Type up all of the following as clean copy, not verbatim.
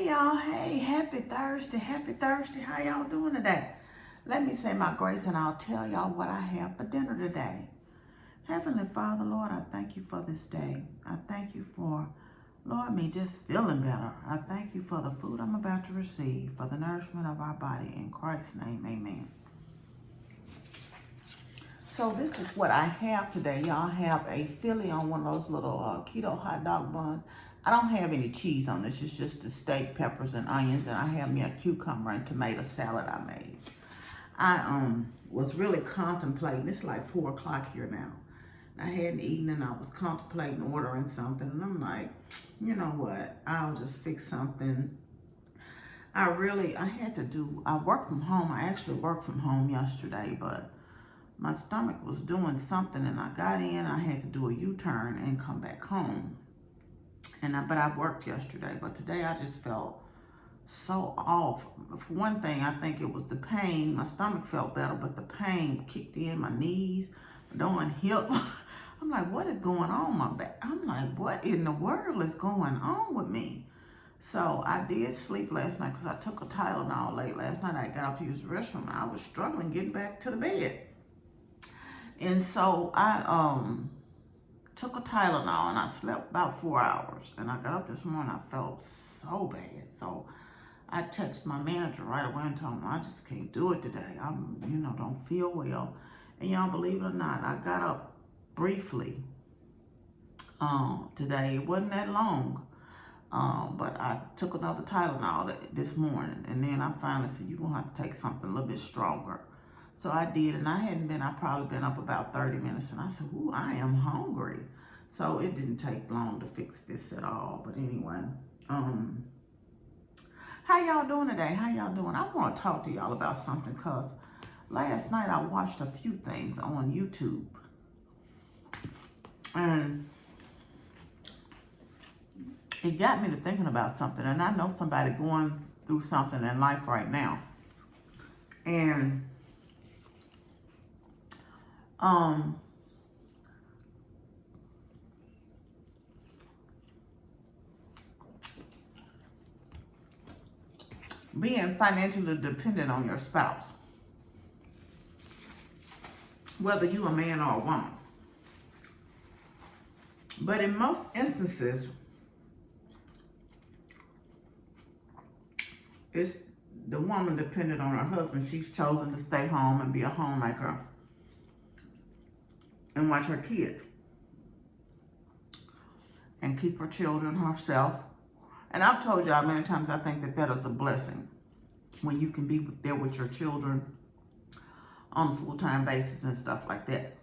y'all. Hey, happy Thursday. Happy Thursday. How y'all doing today? Let me say my grace and I'll tell y'all what I have for dinner today. Heavenly Father, Lord, I thank you for this day. I thank you for, Lord, me just feeling better. I thank you for the food I'm about to receive, for the nourishment of our body. In Christ's name, amen. So this is what I have today. Y'all have a Philly on one of those little keto hot dog buns. I don't have any cheese on this. It's just the steak, peppers, and onions. And I have me a cucumber and tomato salad I made. I was really contemplating. It's like 4 o'clock here now. I hadn't eaten and I was contemplating ordering something. And I'm like, you know what? I'll just fix something. I work from home. I actually worked from home yesterday, but my stomach was doing something and I got in. I had to do a U-turn and come back home. But I worked yesterday, but today I just felt so off. For one thing, I think it was the pain. My stomach felt better, but the pain kicked in my knees, my hip. I'm like, what is going on my back? I'm like, what in the world is going on with me? So I did sleep last night because I took a Tylenol late last night. I got up to use the restroom and I was struggling getting back to the bed. And so I took a Tylenol and I slept about 4 hours. And I got up this morning, I felt so bad. So I texted my manager right away and told him, I just can't do it today. Don't feel well. And y'all, believe it or not, I got up briefly today. It wasn't that long. But I took another Tylenol this morning. And then I finally said, you're going to have to take something a little bit stronger. So I did, and I'd probably been up about 30 minutes, and I said, ooh, I am hungry. So it didn't take long to fix this at all. But anyway, how y'all doing today? How y'all doing? I want to talk to y'all about something, because last night I watched a few things on YouTube. And it got me to thinking about something, and I know somebody going through something in life right now. And being financially dependent on your spouse, whether you a man or a woman. But in most instances, it's the woman dependent on her husband. She's chosen to stay home and be a homemaker and watch her kids and keep her children herself. And I've told y'all many times, I think that is a blessing when you can be there with your children on a full-time basis and stuff like that,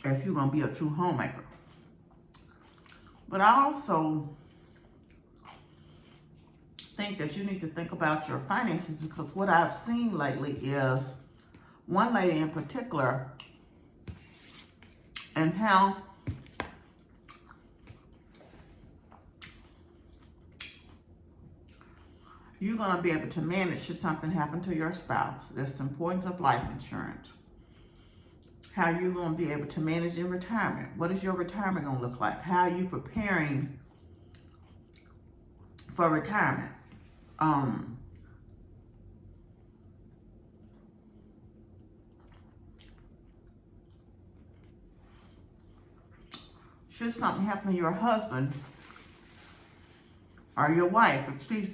if you're going to be a true homemaker. But I also think that you need to think about your finances, because what I've seen lately is one lady in particular, and how you're going to be able to manage should something happen to your spouse. There's the importance of life insurance. How you're going to be able to manage in retirement. What is your retirement going to look like? How are you preparing for retirement? Should something happen to your husband or your wife, if she's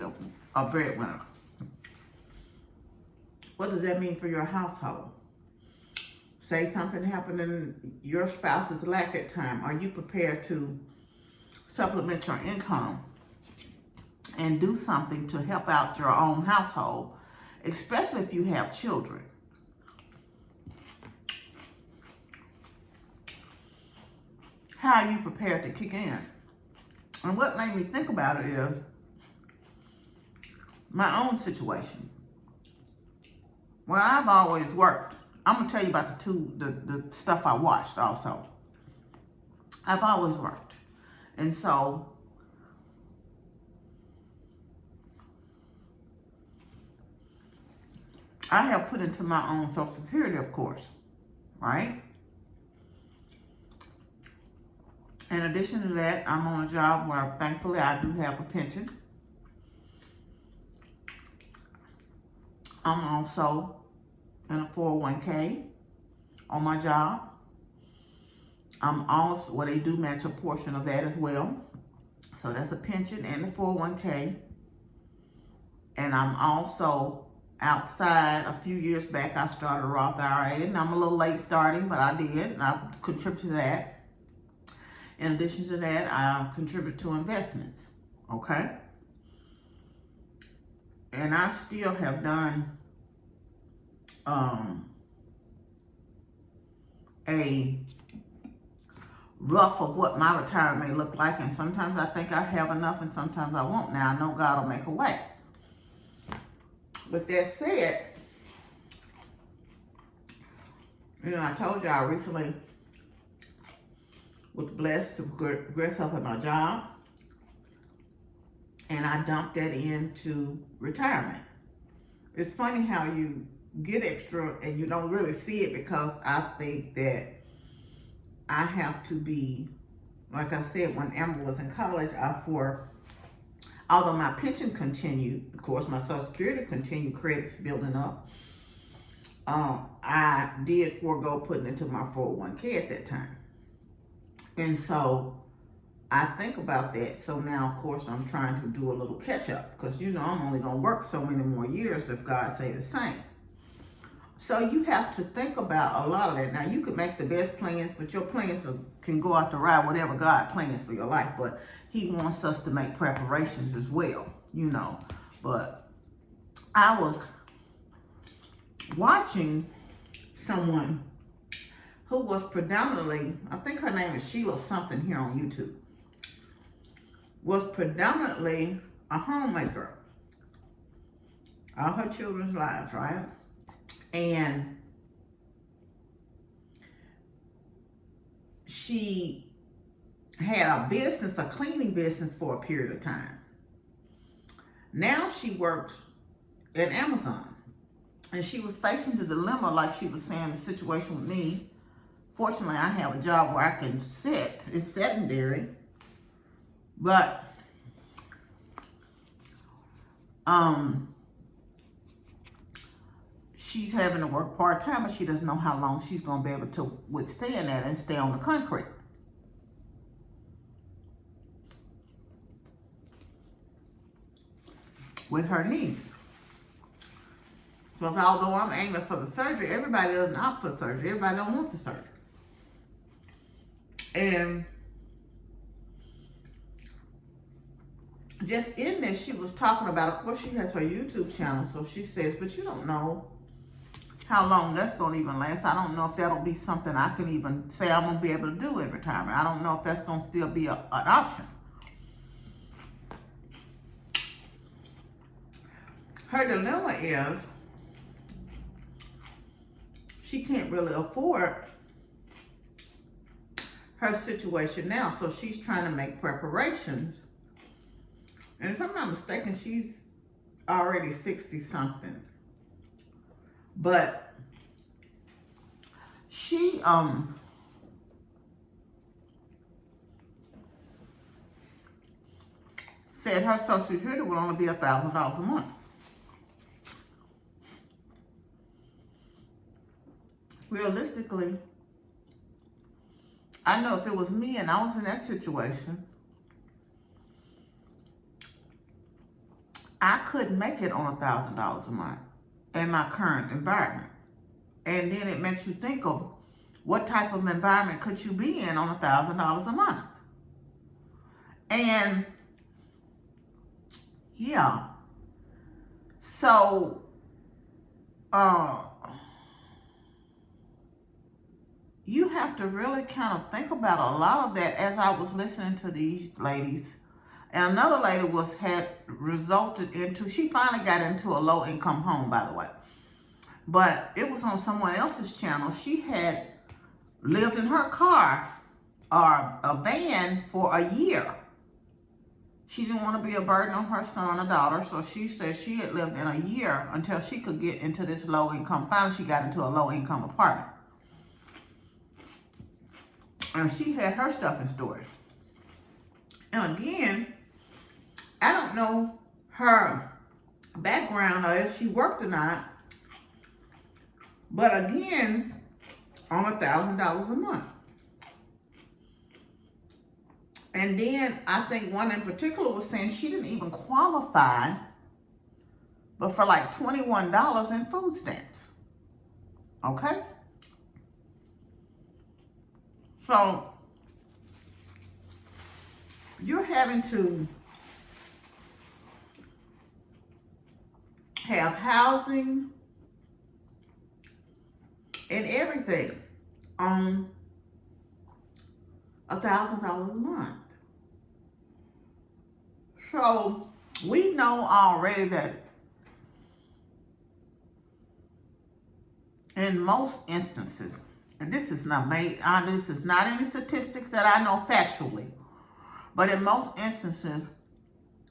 a breadwinner, what does that mean for your household? Say something happened and your spouse's lack at time. Are you prepared to supplement your income and do something to help out your own household, especially if you have children? How are you prepared to kick in? And what made me think about it is my own situation. Well, I've always worked. I'm going to tell you about the stuff I watched also. I've always worked. And so I have put into my own Social Security, of course, right? In addition to that, I'm on a job where thankfully I do have a pension. I'm also in a 401k on my job. I'm also, well, they do match a portion of that as well. So that's a pension and the 401k. And I'm also outside. A few years back, I started a Roth IRA, and I'm a little late starting, but I did, and I contribute to that. In addition to that, I contribute to investments, okay? And I still have done a rough of what my retirement may look like, and sometimes I think I have enough, and sometimes I won't. Now, I know God will make a way. With that said, you know, I told you I recently was blessed to progress up at my job, and I dumped that into retirement. It's funny how you get extra and you don't really see it, because I think that I have to be, like I said, when Amber was in college, although my pension continued, of course, my Social Security continued, credits building up, I did forego putting into my 401k at that time. And so I think about that. So now, of course, I'm trying to do a little catch up, because, you know, I'm only going to work so many more years if God say the same. So you have to think about a lot of that. Now, you could make the best plans, but your plans can go out to ride whatever God plans for your life. But he wants us to make preparations as well, you know. But I was watching someone who was predominantly, I think her name is Sheila something here on YouTube, was predominantly a homemaker all her children's lives, right? And she had a business, a cleaning business, for a period of time. Now she works at Amazon. And she was facing the dilemma, like she was saying, the situation with me. Fortunately, I have a job where I can sit. It's sedentary. But she's having to work part-time, but she doesn't know how long she's going to be able to withstand that and stay on the concrete. With her knees. Because although I'm aiming for the surgery, everybody doesn't opt for surgery. Everybody don't want the surgery. And just in this, she was talking about, of course, she has her YouTube channel, so she says, but you don't know how long that's going to even last. I don't know if that'll be something I can even say I'm going to be able to do in retirement. I don't know if that's going to still be an option. Her dilemma is she can't really afford her situation now, so she's trying to make preparations. And if I'm not mistaken, she's already 60-something. But she said her Social Security will only be $1,000 a month. Realistically, I know if it was me and I was in that situation, I couldn't make it on $1,000 a month in my current environment. And then it makes you think of what type of environment could you be in on $1,000 a month. And yeah, so you have to really kind of think about a lot of that. As I was listening to these ladies, and another lady had resulted into, she finally got into a low-income home, by the way. But it was on someone else's channel. She had lived in her car or a van for a year. She didn't want to be a burden on her son or daughter, so she said she had lived in a year until she could get into this low-income. Finally, she got into a low-income apartment. And she had her stuff in storage. And again, I don't know her background or if she worked or not, but again, on $1,000 a month. And then I think one in particular was saying she didn't even qualify, but for like $21 in food stamps. Okay? So you're having to have housing and everything on $1,000 a month. So we know already that in most instances, and this is not any statistics that I know factually, but in most instances,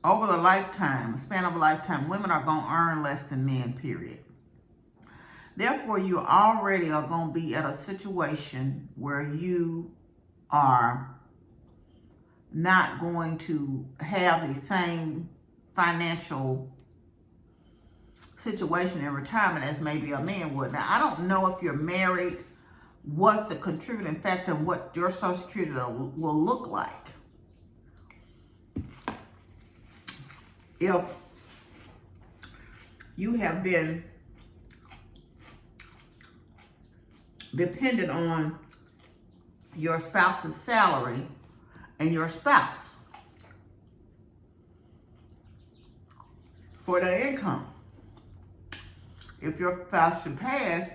over the lifetime, span of a lifetime, women are going to earn less than men, period. Therefore, you already are going to be at a situation where you are not going to have the same financial situation in retirement as maybe a man would. Now, I don't know if you're married, what the contributing factor and what your Social Security will look like. If you have been dependent on your spouse's salary and your spouse for their income. If your spouse should pass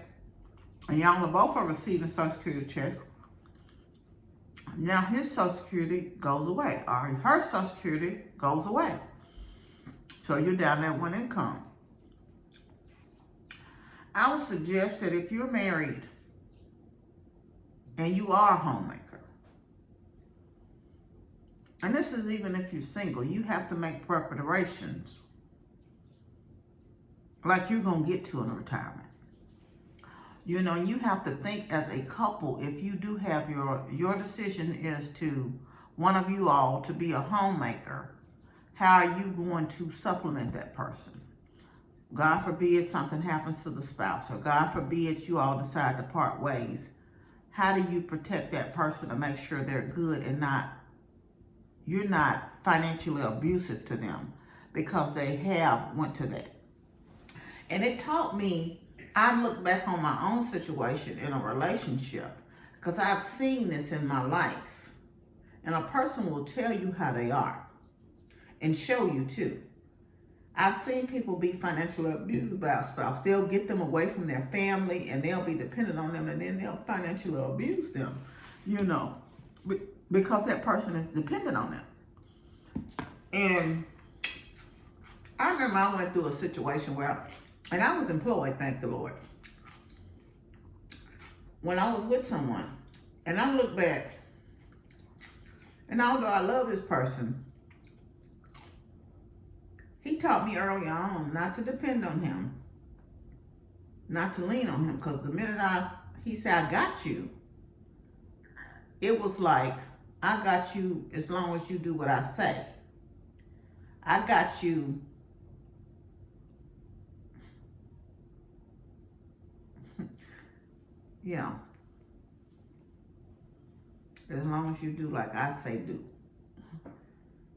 and y'all are both are receiving Social Security checks, now his Social Security goes away, or her Social Security goes away. So you're down at one income. I would suggest that if you're married and you are a homemaker, and this is even if you're single, you have to make preparations like you're going to get to in retirement. You know, you have to think as a couple, if you do have your decision is to, one of you all, to be a homemaker, how are you going to supplement that person? God forbid something happens to the spouse, or God forbid you all decide to part ways. How do you protect that person to make sure they're good and you're not financially abusive to them because they have went to that? And it taught me, I look back on my own situation in a relationship, because I've seen this in my life. And a person will tell you how they are and show you too. I've seen people be financially abused by a spouse. They'll get them away from their family and they'll be dependent on them, and then they'll financially abuse them, you know, because that person is dependent on them. And I remember I went through a situation where, and I was employed, thank the Lord, when I was with someone, and I look back, and although I love this person, he taught me early on not to depend on him, not to lean on him, because the minute he said, I got you, it was like, I got you as long as you do what I say. I got you yeah, as long as you do like I say do.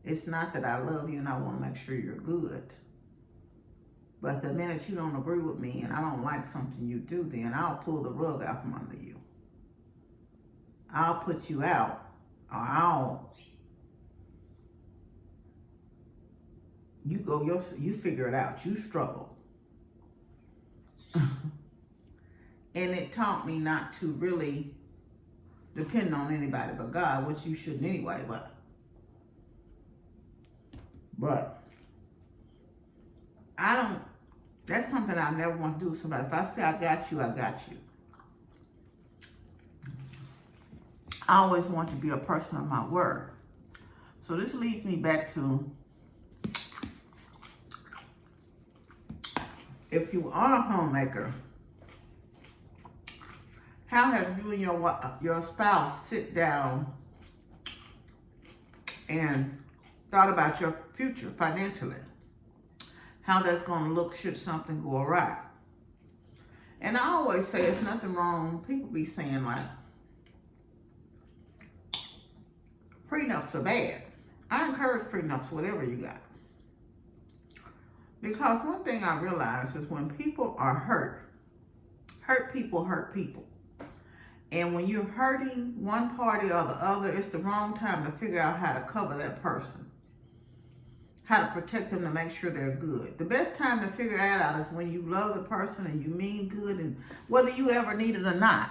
It's not that I love you and I want to make sure you're good. But the minute you don't agree with me and I don't like something you do, then I'll pull the rug out from under you. I'll put you out, or you figure it out. You struggle. And it taught me not to really depend on anybody but God, which you shouldn't anyway, but that's something I never want to do with somebody. If I say I got you, I got you. I always want to be a person of my word. So this leads me back to, if you are a homemaker, how have you and your spouse sit down and thought about your future financially, how that's going to look should something go awry. And I always say it's nothing wrong. People be saying like, prenups are bad. I encourage prenups, whatever you got. Because one thing I realize is when people are hurt people hurt people. And when you're hurting one party or the other, it's the wrong time to figure out how to cover that person. How to protect them to make sure they're good. The best time to figure that out is when you love the person and you mean good, and whether you ever need it or not,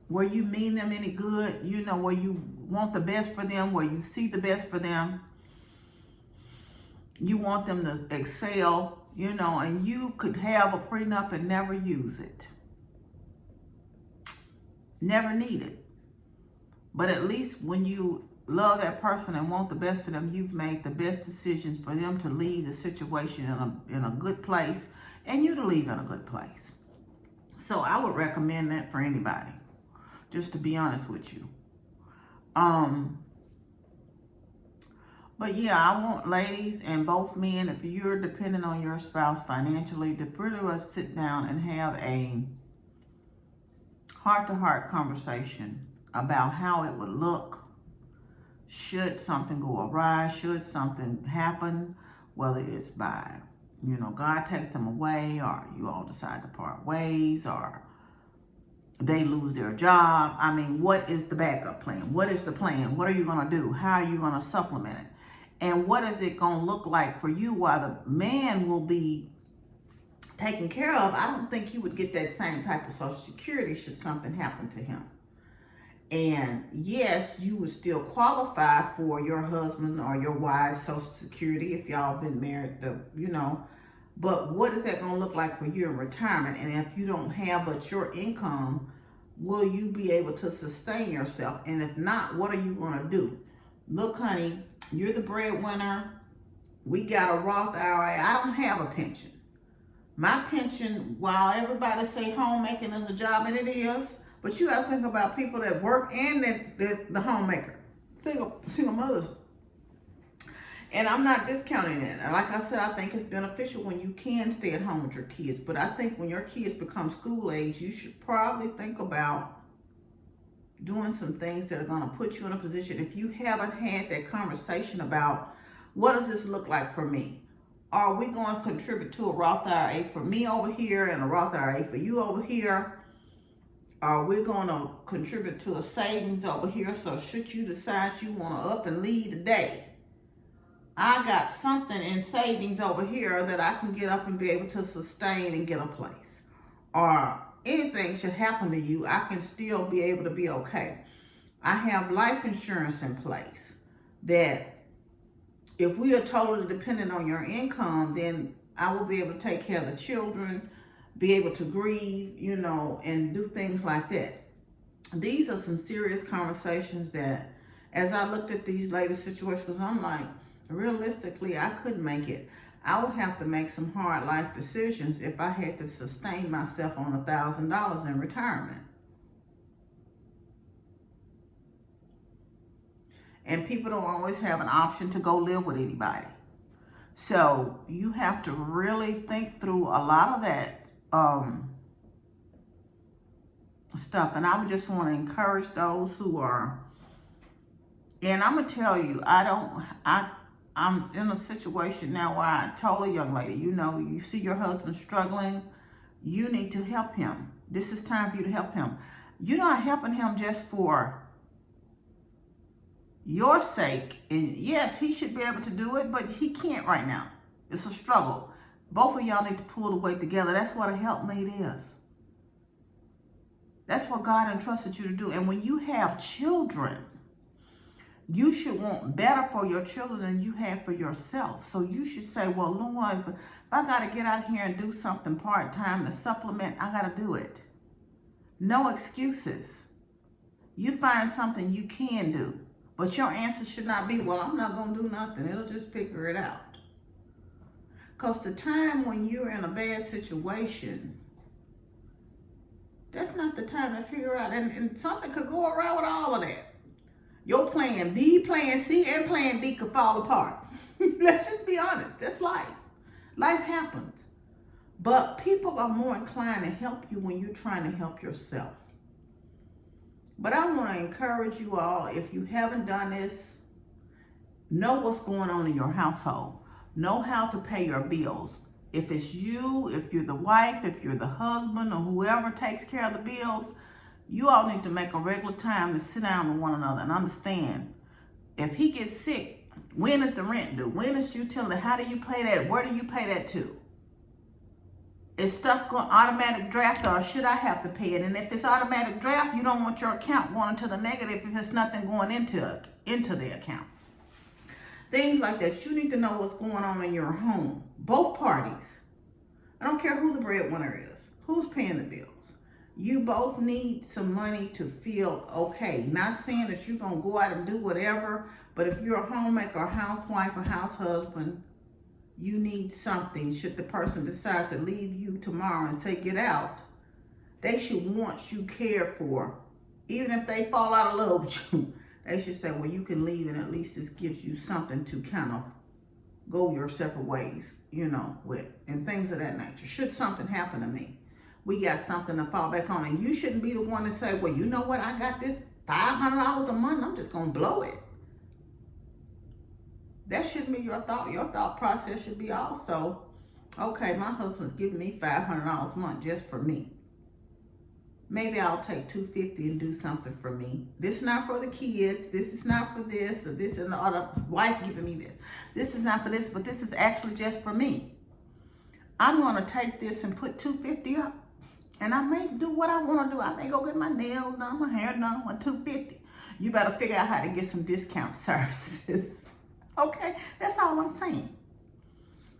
where you mean them any good, you know, where you want the best for them, where you see the best for them. You want them to excel, you know, and you could have a prenup and never use it. Never need it. But at least when you love that person and want the best for them, you've made the best decisions for them to leave the situation in a good place and you to leave in a good place. So I would recommend that for anybody, just to be honest with you. But yeah, I want ladies and both men, if you're dependent on your spouse financially, to pretty much sit down and have a heart-to-heart conversation about how it would look should something go awry, should something happen, whether it's by, you know, God takes them away, or you all decide to part ways, or they lose their job. I mean, what is the backup plan? What is the plan? What are you going to do? How are you going to supplement it? And what is it going to look like for you while the man will be taken care of? I don't think he would get that same type of Social Security should something happen to him. And yes, you would still qualify for your husband or your wife's Social Security if y'all been married, you know. But what is that going to look like for you in retirement? And if you don't have but your income, will you be able to sustain yourself? And if not, what are you going to do? Look, honey, you're the breadwinner. We got a Roth IRA. I don't have a pension. My pension, while everybody say homemaking is a job, and it is, but you got to think about people that work and the homemaker, single mothers. And I'm not discounting it. And like I said, I think it's beneficial when you can stay at home with your kids. But I think when your kids become school age, you should probably think about doing some things that are going to put you in a position. If you haven't had that conversation about what does this look like for me? Are we going to contribute to a Roth IRA for me over here and a Roth IRA for you over here? Are we going to contribute to a savings over here? So should you decide you want to up and leave today, I got something in savings over here that I can get up and be able to sustain and get a place. Or anything should happen to you, I can still be able to be okay. I have life insurance in place that if we are totally dependent on your income, then I will be able to take care of the children, be able to grieve, you know, and do things like that. These are some serious conversations that, as I looked at these latest situations, I'm like, realistically, I couldn't make it. I would have to make some hard life decisions if I had to sustain myself on $1,000 in retirement. And people don't always have an option to go live with anybody. So you have to really think through a lot of that stuff. And I would just want to encourage those who are, and I'm going to tell you, I'm in a situation now where I told a young lady, you know, you see your husband struggling, you need to help him. This is time for you to help him. You're not helping him just for your sake. And yes, he should be able to do it, but he can't right now. It's a struggle. Both of y'all need to pull the weight together. That's what a helpmate is. That's what God entrusted you to do. And when you have children, you should want better for your children than you have for yourself. So you should say, well, Lord, if I got to get out here and do something part-time to supplement, I got to do it. No excuses. You find something you can do. But your answer should not be, well, I'm not going to do nothing. It'll just figure it out. Because the time when you're in a bad situation, that's not the time to figure out. And something could go around with all of that. Your plan B, plan C, and plan D could fall apart. Let's just be honest. That's life. Life happens. But people are more inclined to help you when you're trying to help yourself. But I want to encourage you all, if you haven't done this, know what's going on in your household. Know how to pay your bills. If it's you, if you're the wife, if you're the husband, or whoever takes care of the bills, you all need to make a regular time to sit down with one another and understand. If he gets sick, when is the rent due? When is utility? How do you pay that? Where do you pay that to? Is stuff going automatic draft, or should I have to pay it? And if it's automatic draft, you don't want your account going into the negative if there's nothing going into the account. Things like that. You need to know what's going on in your home. Both parties. I don't care who the breadwinner is. Who's paying the bills? You both need some money to feel okay. Not saying that you're going to go out and do whatever, but if you're a homemaker, a housewife, a house husband, you need something. Should the person decide to leave you tomorrow and say, get out, they should want you cared for. Even if they fall out of love with you, they should say, well, you can leave, and at least this gives you something to kind of go your separate ways, with, and things of that nature. Should something happen to me, we got something to fall back on. And you shouldn't be the one to say, well, you know what, I got this $500 a month, I'm just going to blow it. That shouldn't be your thought. Your thought process should be also, okay, my husband's giving me $500 a month just for me. Maybe I'll take $250 and do something for me. This is not for the kids. This is not for this, or this and the other wife giving me this. This is not for this, but this is actually just for me. I'm going to take this and put $250 up, and I may do what I want to do. I may go get my nails done, my hair done with $250. You better figure out how to get some discount services. Okay, that's all I'm saying.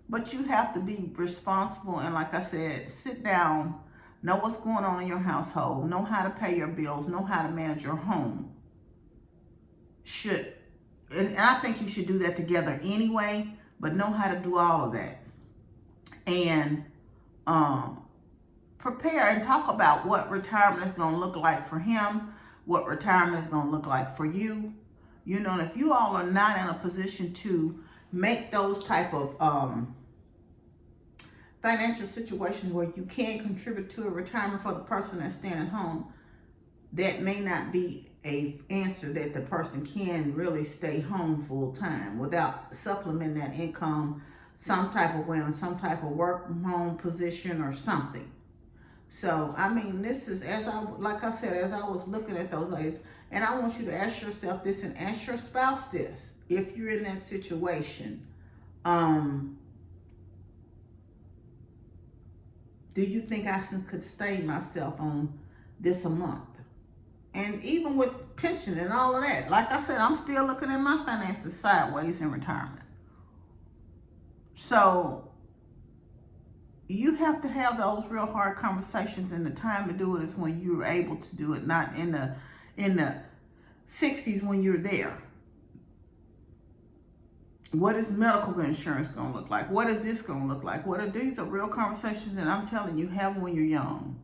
But you have to be responsible, and like I said, sit down, know what's going on in your household, know how to pay your bills, know how to manage your home. And I think you should do that together anyway, but know how to do all of that. And prepare and talk about what retirement is going to look like for him, what retirement is going to look like for you. And if you all are not in a position to make those type of financial situations where you can contribute to a retirement for the person that's staying at home, that may not be a answer that the person can really stay home full time without supplementing that income some type of way, in some type of work from home position or something. So, I mean, this is, like I said, as I was looking at those ladies, and I want you to ask yourself this and ask your spouse this, if you're in that situation. Do you think I could sustain myself on this a month? And even with pension and all of that, like I said, I'm still looking at my finances sideways in retirement. So you have to have those real hard conversations, and the time to do it is when you're able to do it, not in the 60s when you're there. What is medical insurance going to look like? What is this going to look like? These are real conversations, and I'm telling you, have them when you're young.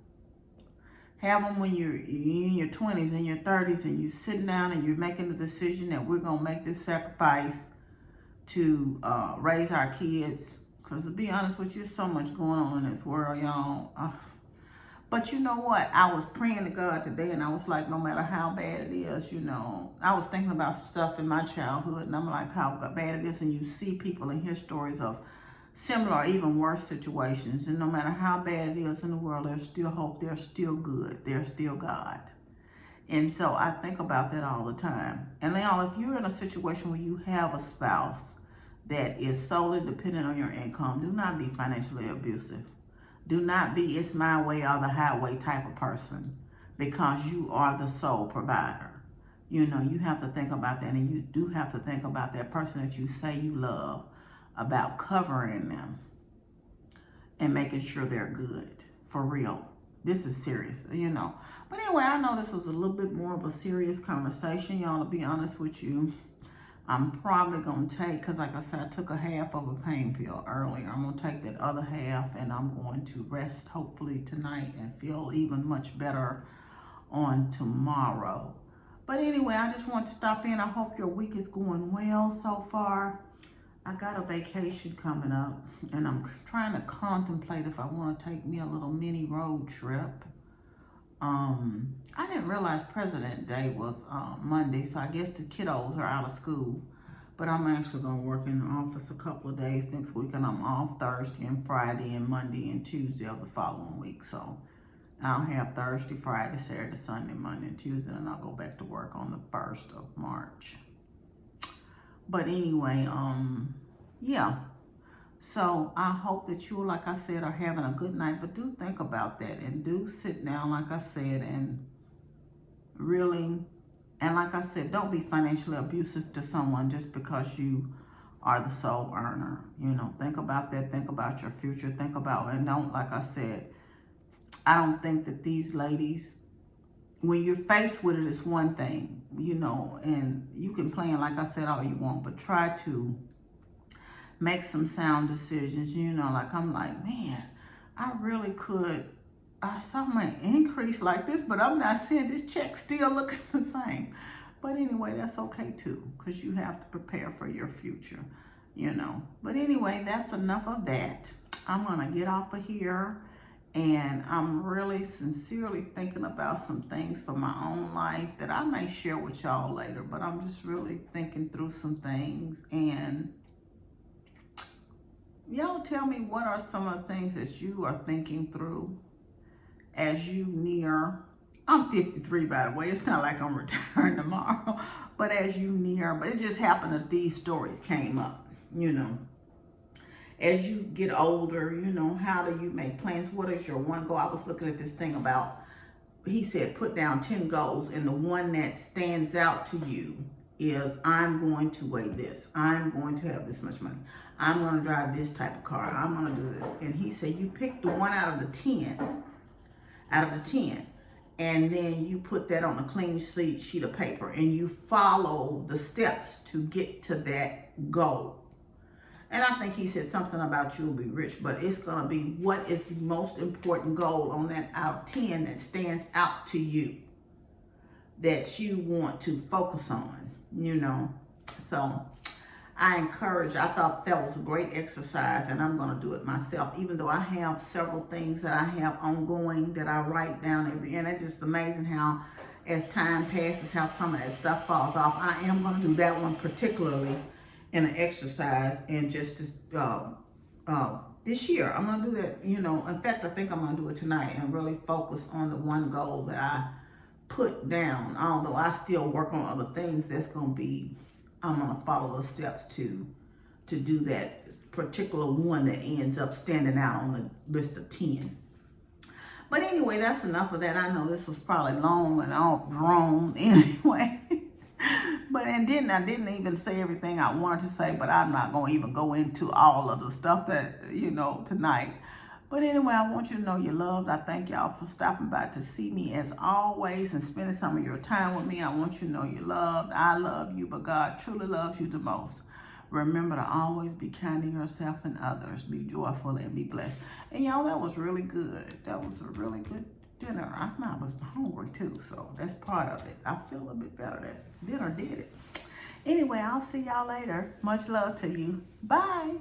Have them when you're in your 20s and your 30s, and you're sitting down and you're making the decision that we're going to make this sacrifice to raise our kids. Because to be honest with you, there's so much going on in this world, y'all. But you know what? I was praying to God today, and I was like, no matter how bad it is, I was thinking about some stuff in my childhood, and I'm like, how bad it is, and you see people and hear stories of similar or even worse situations, and no matter how bad it is in the world, there's still hope, there's still good, there's still God. And so I think about that all the time. And now, if you're in a situation where you have a spouse that is solely dependent on your income, do not be financially abusive. Do not be it's my way or the highway type of person, because you are the sole provider. You have to think about that, and you do have to think about that person that you say you love, about covering them and making sure they're good, for real. This is serious, But anyway, I know this was a little bit more of a serious conversation, y'all, to be honest with you. I'm probably going to take, because like I said, I took a half of a pain pill earlier. I'm going to take that other half, and I'm going to rest hopefully tonight and feel even much better on tomorrow. But anyway, I just want to stop in. I hope your week is going well so far. I got a vacation coming up, and I'm trying to contemplate if I want to take me a little mini road trip. I didn't realize President Day was Monday, so I guess the kiddos are out of school. But I'm actually going to work in the office a couple of days next week, and I'm off Thursday and Friday and Monday and Tuesday of the following week. So I'll have Thursday, Friday, Saturday, Sunday, Monday, and Tuesday, and I'll go back to work on the 1st of March. But anyway, yeah. So I hope that you, like I said, are having a good night. But do think about that, and do sit down, like I said, and really, and like I said, don't be financially abusive to someone just because you are the sole earner. You know, think about that. Think about your future. Think about, and don't, like I said, I don't think that these ladies, when you're faced with it, it's one thing, you know, and you can plan, like I said, all you want, but try to make some sound decisions. You know, like I'm like, man, I really could, I saw my increase like this, but I'm not seeing this check still looking the same. But anyway, that's okay too, because you have to prepare for your future, you know. But anyway, that's enough of that. I'm going to get off of here. And I'm really sincerely thinking about some things for my own life that I may share with y'all later. But I'm just really thinking through some things. And y'all tell me, what are some of the things that you are thinking through as you near, I'm 53 by the way, it's not like I'm retiring tomorrow, but as you near, but it just happened that these stories came up, you know. As you get older, you know, how do you make plans? What is your one goal? I was looking at this thing about, he said, put down 10 goals, and the one that stands out to you is, I'm going to weigh this. I'm going to have this much money. I'm going to drive this type of car. I'm going to do this. And he said, you pick the one out of the 10, and then you put that on a clean sheet of paper, and you follow the steps to get to that goal. And I think he said something about you'll be rich, but it's going to be, what is the most important goal on that out of 10 that stands out to you, that you want to focus on, you know. So I thought that was a great exercise, and I'm going to do it myself, even though I have several things that I have ongoing that I write down every, and it's just amazing how as time passes, how some of that stuff falls off. I am going to do that one particularly in an exercise, and just this year I'm gonna do that, you know. In fact, I think I'm gonna do it tonight and really focus on the one goal that I put down. Although I still work on other things, that's gonna be, I'm gonna follow the steps to do that particular one that ends up standing out on the list of 10. But anyway, that's enough of that. I know this was probably long and all grown anyway. But I didn't even say everything I wanted to say, but I'm not going to even go into all of the stuff that, you know, tonight. But anyway, I want you to know you're loved. I thank y'all for stopping by to see me as always and spending some of your time with me. I want you to know you're loved. I love you, but God truly loves you the most. Remember to always be kind to yourself and others. Be joyful and be blessed. And y'all, that was really good. That was a really good dinner. I was hungry too, so that's part of it. I feel a little bit better that dinner did it. Anyway, I'll see y'all later. Much love to you. Bye.